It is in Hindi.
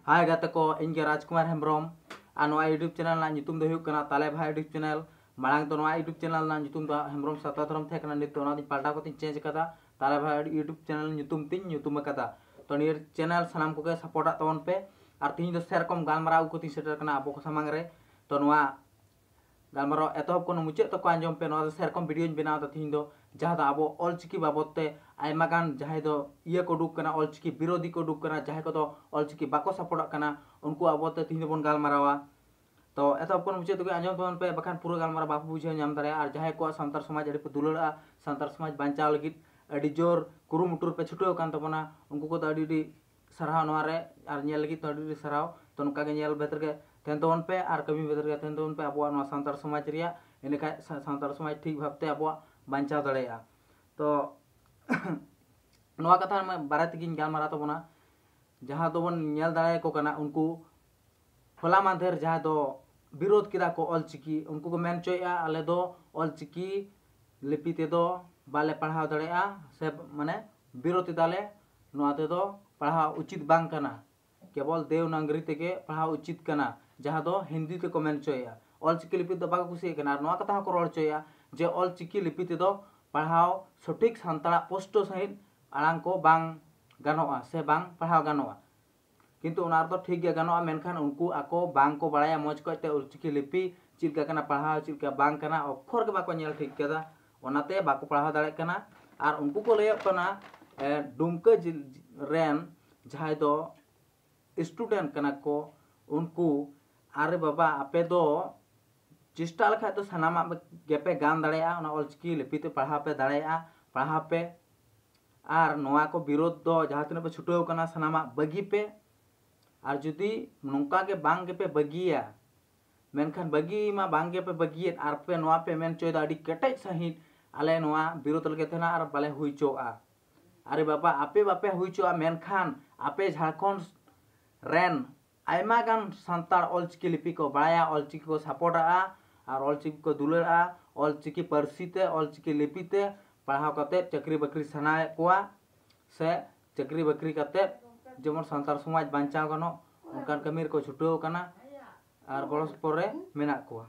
हाय गाते को इन के राजकुमार हेम्ब्रम और नवा यूट्यूब चैनल ना ᱧᱩᱛᱩᱢ ᱫᱚ ᱦᱩᱭᱩᱜ ᱠᱟᱱᱟ ᱛᱟᱞᱮ ᱵᱷᱟᱭ यूट्यूब चैनल मांग तो नवा यूट्यूब चैनल ना ᱧᱩᱛᱩᱢ ᱫᱚ हेम्ब्रम सताधरम थे कना नित ओना दिन पाल्टा को चेंज कदा ताले भाई यूट्यूब चैनल ᱧᱩᱛᱩᱢ तिन ᱧᱩᱛᱩम कदा तो नियर चैनल सनाम को के सपोर्ट तवन पे और तीन दो सेर कम गालमाराव को तीन सेटर कना अबो को सामांग रे तो नवा गालमाराव एतहब को मुचे तो को आंजम पे नवा सेर कम वीडियो बनाव तो तीन दो जहां दो अबो ऑलचिकी बाबत ते आयमा गान जहां दो इया को दुक कना ऑलचिकी विरोधी को दुक कना जहां को तो ऑलचिकी बाको सपोर्ट कना उनको अबो ते तीन दो बन गालमारावा तो एतहब को मुचे तो आंजम तवन पे बखान पूरा गालमाराव बापू बुझे नाम दारे और जहां को संतार समाज अड़ी पे दुलड़ा संतार समाज बांचाव लगित अड़ी जोर कुरुमुटुर पे छुटो कान तबना उनको को तो अड़ी सराव नवारे और नेल लगित तो अड़ी सराव तो नुका के नेल बेतर के तेन तवन पे और कमी बेतर के तेन तवन पे अबो नवा संतार समाज रिया इनका संतार समाज ठीक भाबते अबो बांचाव दड़ेया तो नवा कथा में बारे तगिन गालमारा तबना जहां तो बन नेल दाड़े को कना उनको होला मांधेर जहां दो विरोध किदा को ऑलचिकी उनको को मेन चोया आले दो ऑलचिकी लिपि ते दो बाले पढ़ाव दड़ेया से माने विरोध दाले नवा ते दो पढ़ाव उचित बांग कना केवल देवनागरी तेगे पढ़ाव उचित कना जहां दो हिंदी ते को मेन चोया ऑलचिकी लिपि दो बाको कुसी कना नवा कथा को रोड चोया जे ऑलचिकी लिपि ते दो पढ़ाव सठिक सानताड़ा पोस्टो सहित आड़ांग को बांग गानोआ से बांग पढ़ाव गानोआ किंतु उनार तो ठीक गया गानोआ मेनखान उनको आको बांग को बड़ाया मौज को ते ऑलचिकी लिपि चिलका कना पढ़ाव चिलका बांग कना अक्षर के बाको नेल ठीक केदा ओनाते बाको पढ़ाव दाड़े कना और उनको को लय कना दुमका रेन जहां दो स्टूडेंट कना को उनको अरे बाबा आपे दो चेष्टा लखा तो सनामा गेपे गान दाड़ेया ओना ऑलचिकी लिपि ते पढ़ाव पे दाड़ेया पढ़ाव पे और नवा को विरोध दो जहां तने पे छुटो कना सनामा बगी पे और जुदी नौका के बांग पे बगिया मेनखान बगी मा बांगे पे बगियत आर पे नवा पे मेन चोय दाड़ी केटेज सहित आले नवा विरोध लगे थेना और बाले हुई चोआ अरे बाबा आपे बापे हुई चोआ मेनखान आपे झारखंड रेन आयमा गान संतार ऑलचिकी लिपि को बड़ाया ऑलचिकी को सपोर्टा और ऑलचिकी को दुलड़ा ऑलचिकी पारसी ते ऑलचिकी लिपि ते पढ़ाव कते चक्री बकरी सनाए कोआ से चक्री बकरी कते जेमन संतार समाज बांचाव गनो उनकान कमीर को छुटो कना और गड़स परे मेना कोआ।